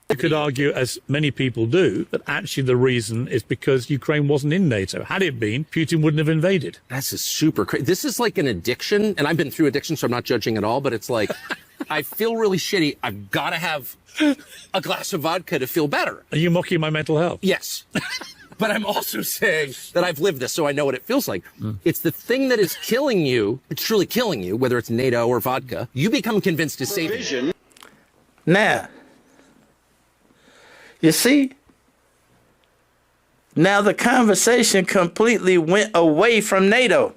You could argue, as many people do, that actually the reason is because Ukraine wasn't in NATO. Had it been, Putin wouldn't have invaded. That's just super crazy. This is like an addiction, and I've been through addiction, so I'm not judging at all, but it's like, I feel really shitty. I've got to have a glass of vodka to feel better. Are you mocking my mental health? Yes. But I'm also saying that I've lived this, so I know what it feels like. It's the thing that is killing you. It's truly killing you, whether it's NATO or vodka. You become convinced to save it. Now, you see, now the conversation completely went away from NATO.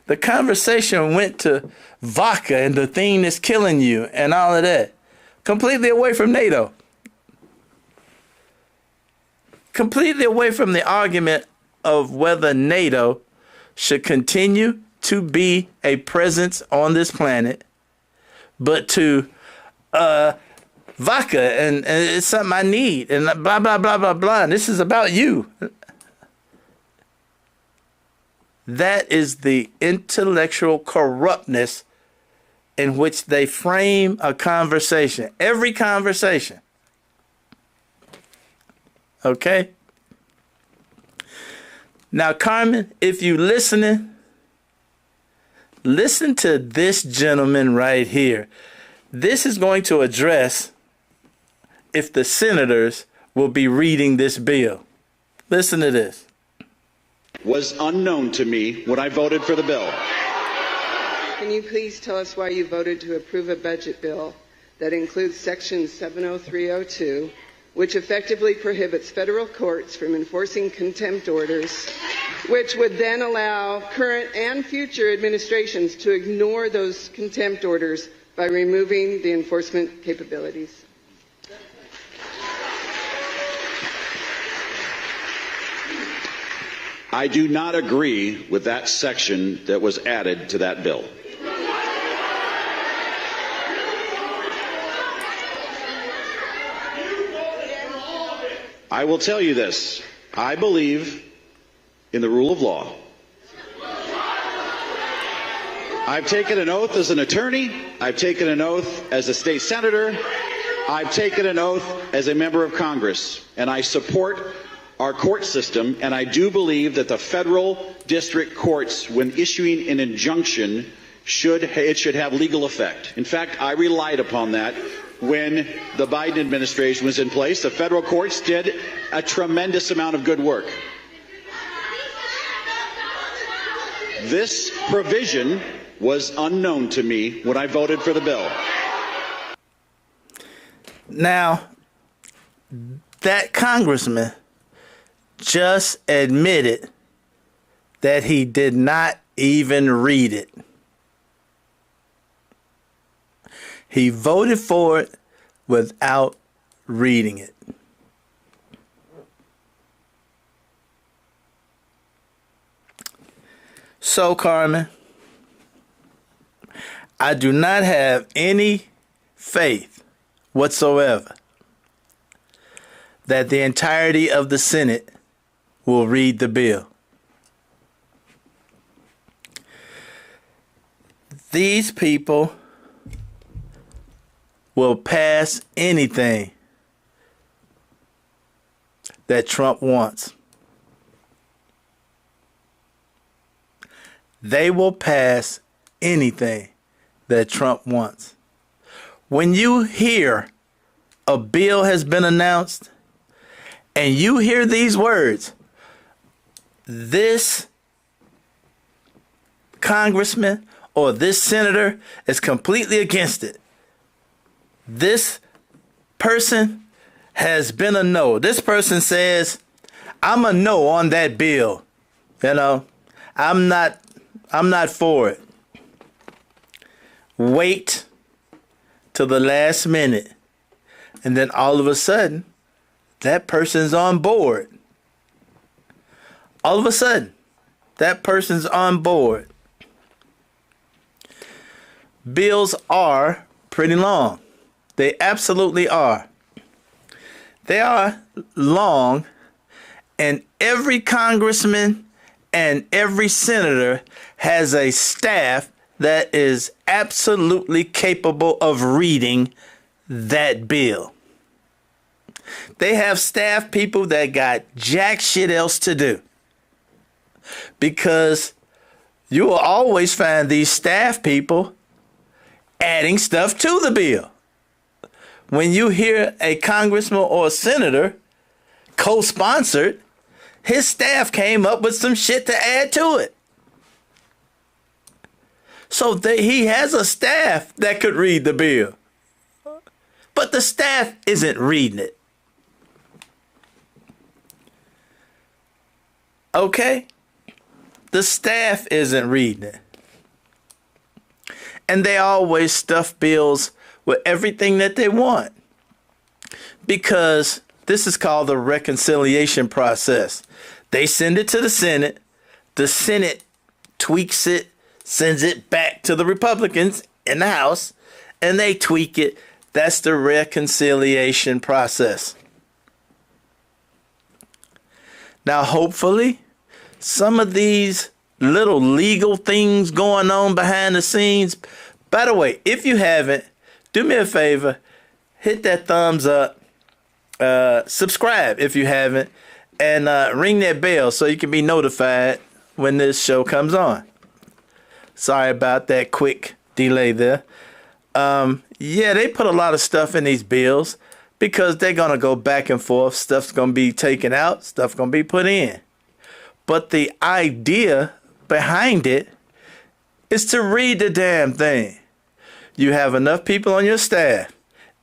The conversation went to vodka and the thing that's killing you and all of that. Completely away from NATO. Completely away from the argument of whether NATO should continue to be a presence on this planet, but to vodka and it's something I need and blah, blah, blah, blah, blah. And this is about you. That is the intellectual corruptness in which they frame a conversation. Every conversation. Okay? Now, Carmen, if you listening, listen to this gentleman right here. This is going to address if the senators will be reading this bill. Listen to this. Was unknown to me when I voted for the bill. Can you please tell us why you voted to approve a budget bill that includes Section 70302, which effectively prohibits federal courts from enforcing contempt orders, which would then allow current and future administrations to ignore those contempt orders by removing the enforcement capabilities? I do not agree with that section that was added to that bill. I will tell you this. I believe in the rule of law. I've taken an oath as an attorney. I've taken an oath as a state senator. I've taken an oath as a member of Congress. And I support our court system. And I do believe that the federal district courts, when issuing an injunction, should have legal effect. In fact, I relied upon that when the Biden administration was in place. The federal courts did a tremendous amount of good work. This provision was unknown to me when I voted for the bill. Now, that congressman just admitted that he did not even read it. He voted for it without reading it. So, Carmen, I do not have any faith whatsoever that the entirety of the Senate will read the bill. These people will pass anything that Trump wants. They will pass anything that Trump wants. When you hear a bill has been announced and you hear these words, this congressman or this senator is completely against it. This person has been a no. This person says, I'm a no on that bill. You know, I'm not for it. Wait till the last minute. And then all of a sudden, that person's on board. All of a sudden, that person's on board. Bills are pretty long. They absolutely are. They are long, and every congressman and every senator has a staff that is absolutely capable of reading that bill. They have staff people that got jack shit else to do. Because you will always find these staff people adding stuff to the bill. When you hear a congressman or a senator co-sponsored, his staff came up with some shit to add to it. So he has a staff that could read the bill. But the staff isn't reading it. Okay? The staff isn't reading it. And they always stuff bills with everything that they want. Because this is called the reconciliation process. They send it to the Senate tweaks it, sends it back to the Republicans in the House, and they tweak it. That's the reconciliation process. Now, hopefully, some of these little legal things going on behind the scenes. By the way, if you haven't, do me a favor, hit that thumbs up, subscribe if you haven't, and ring that bell so you can be notified when this show comes on. Sorry about that quick delay there. Yeah, they put a lot of stuff in these bills because they're going to go back and forth. Stuff's going to be taken out, stuff's going to be put in. But the idea behind it is to read the damn thing. You have enough people on your staff.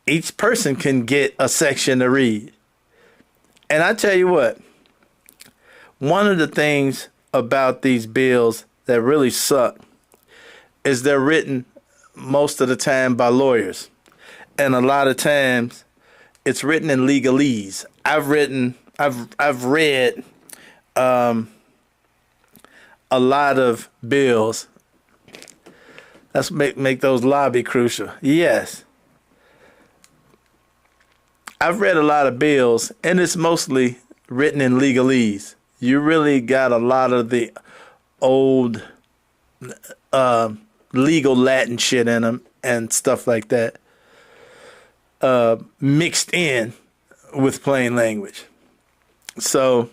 Each person can get a section to read. And I tell you what, one of the things about these bills that really suck is they're written most of the time by lawyers. And a lot of times it's written in legalese. I've read a lot of bills. Let's make those lobby crucial. Yes. I've read a lot of bills, and it's mostly written in legalese. You really got a lot of the old legal Latin shit in them and stuff like that mixed in with plain language. So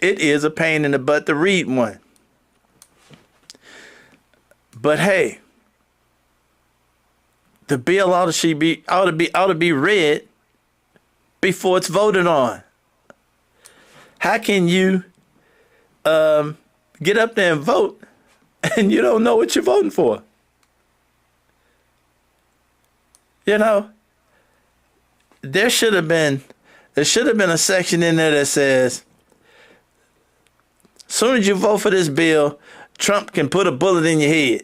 it is a pain in the butt to read one. But hey, the bill ought to be read before it's voted on. How can you get up there and vote and you don't know what you're voting for? You know, there should have been a section in there that says, as soon as you vote for this bill, Trump can put a bullet in your head.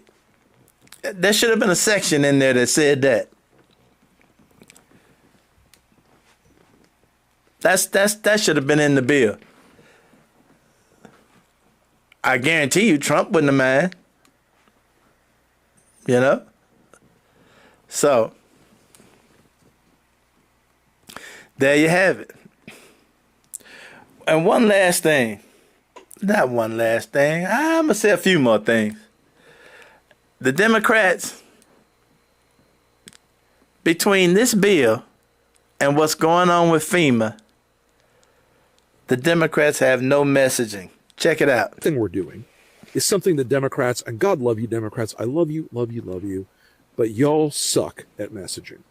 There should have been a section in there that said that. That should have been in the bill. I guarantee you Trump wouldn't have mind. You know? So, there you have it. And one last thing. Not one last thing. I'm going to say a few more things. The Democrats, between this bill and what's going on with FEMA, the Democrats have no messaging. Check it out. The thing we're doing is something the Democrats, and God love you, Democrats, I love you, love you, love you, but y'all suck at messaging.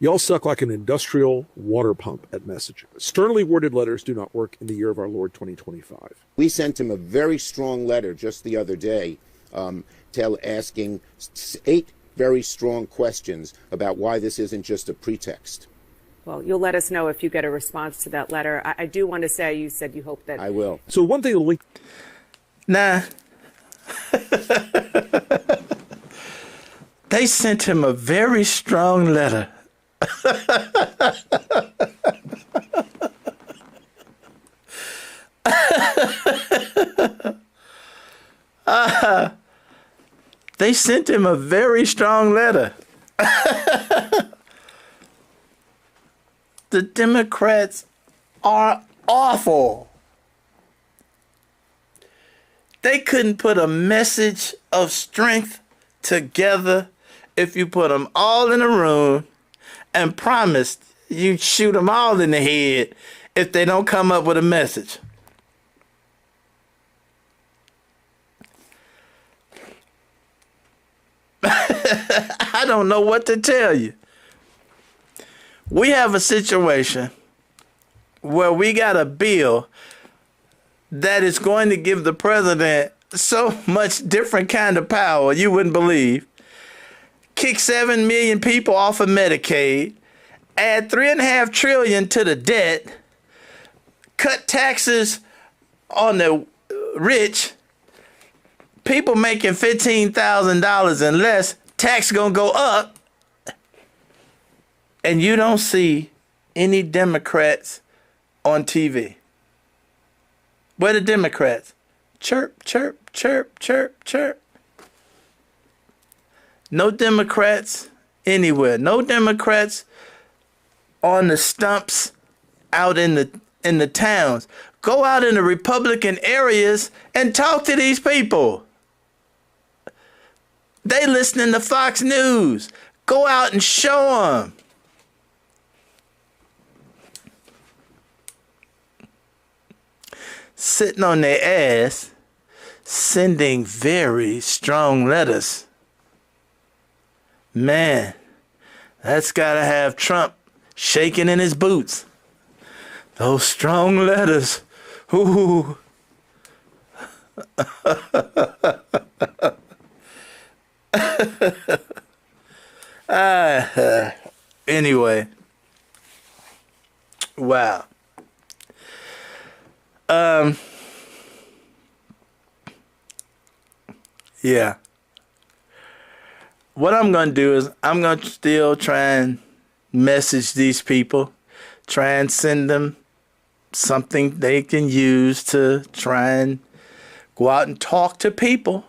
Y'all suck like an industrial water pump at messaging. Sternly worded letters do not work in the year of our Lord 2025. We sent him a very strong letter just the other day asking 8 very strong questions about why this isn't just a pretext. Well, you'll let us know if you get a response to that letter. I do want to say you said you hope that... I will. So one thing to link... Nah. They sent him a very strong letter. They sent him a very strong letter. The Democrats are awful. They couldn't put a message of strength together if you put them all in a room and promised you'd shoot them all in the head if they don't come up with a message. I don't know what to tell you. We have a situation where we got a bill that is going to give the president so much different kind of power you wouldn't believe. Kick 7 million people off of Medicaid, add $3.5 trillion to the debt, cut taxes on the rich. People making $15,000 and less, tax gonna go up, and you don't see any Democrats on TV. Where the Democrats? Chirp, chirp, chirp, chirp, chirp. No Democrats anywhere. No Democrats on the stumps out in the towns. Go out in the Republican areas and talk to these people. They listening to Fox News. Go out and show them. Sitting on their ass, sending very strong letters. Man, that's gotta have Trump shaking in his boots. Those strong letters. Ooh. Anyway. Wow. Yeah. What I'm going to do is I'm going to still try and message these people, try and send them something they can use to try and go out and talk to people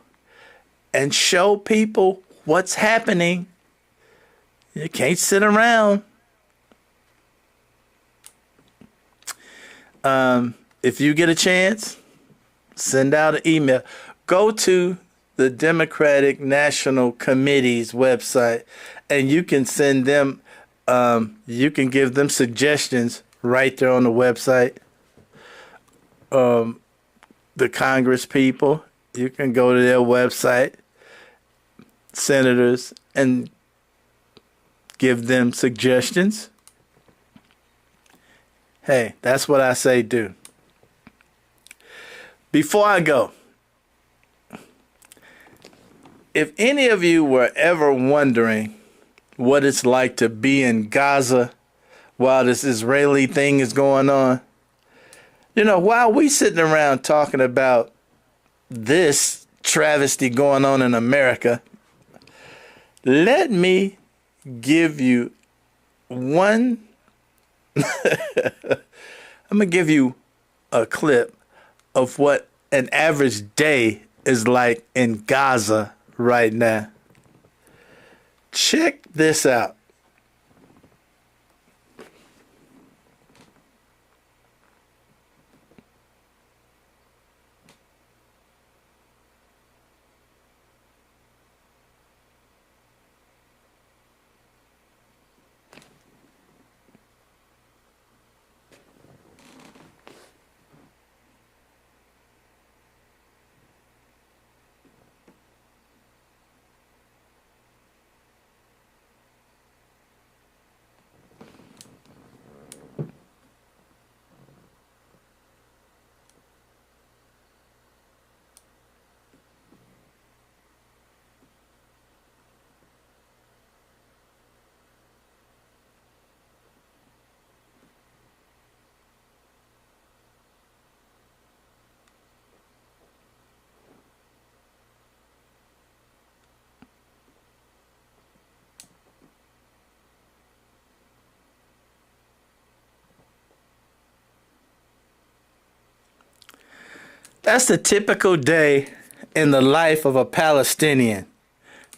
and show people what's happening. You can't sit around. If you get a chance, send out an email. Go to the Democratic National Committee's website, and you can send them, you can give them suggestions right there on the website. The Congress people, you can go to their website, senators, and give them suggestions. Hey, that's what I say do. Before I go, if any of you were ever wondering what it's like to be in Gaza while this Israeli thing is going on, you know, while we sitting around talking about this travesty going on in America, let me give you one. I'm going to give you a clip of what an average day is like in Gaza right now. Check this out. That's the typical day in the life of a Palestinian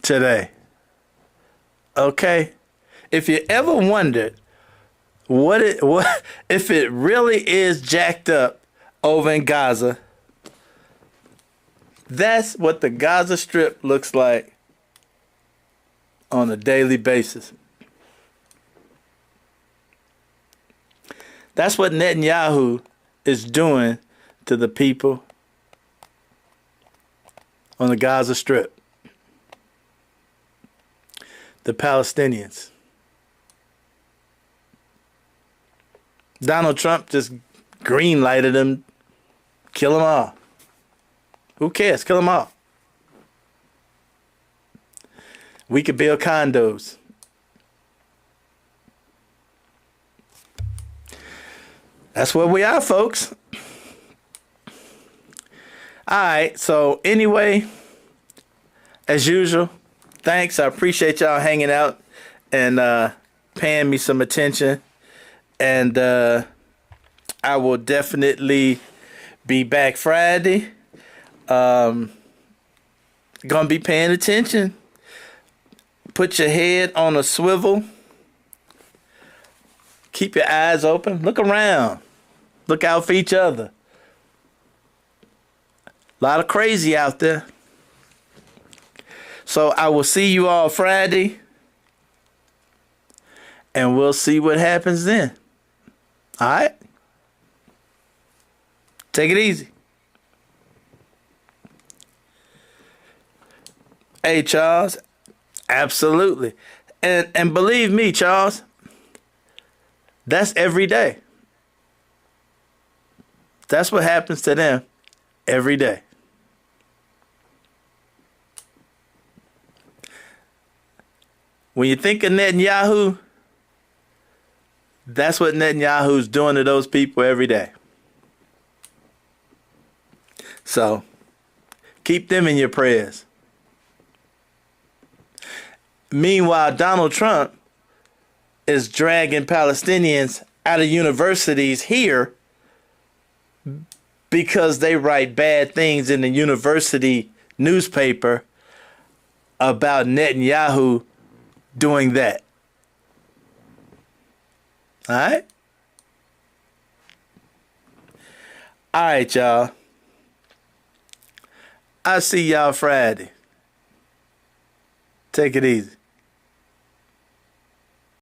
today. Okay? If you ever wondered what if it really is jacked up over in Gaza? That's what the Gaza Strip looks like on a daily basis. That's what Netanyahu is doing to the people on the Gaza Strip. The Palestinians. Donald Trump just green-lighted them. Kill them all. Who cares? Kill them all. We could build condos. That's where we are, folks. All right. So anyway, as usual, thanks. I appreciate y'all hanging out and paying me some attention. And I will definitely be back Friday. Gonna be paying attention. Put your head on a swivel. Keep your eyes open. Look around. Look out for each other. A lot of crazy out there. So I will see you all Friday. And we'll see what happens then. All right? Take it easy. Hey, Charles. Absolutely. And believe me, Charles, that's every day. That's what happens to them every day. When you think of Netanyahu, that's what Netanyahu's doing to those people every day. So, keep them in your prayers. Meanwhile, Donald Trump is dragging Palestinians out of universities here because they write bad things in the university newspaper about Netanyahu doing that. All right? All right, y'all. I'll see y'all Friday. Take it easy.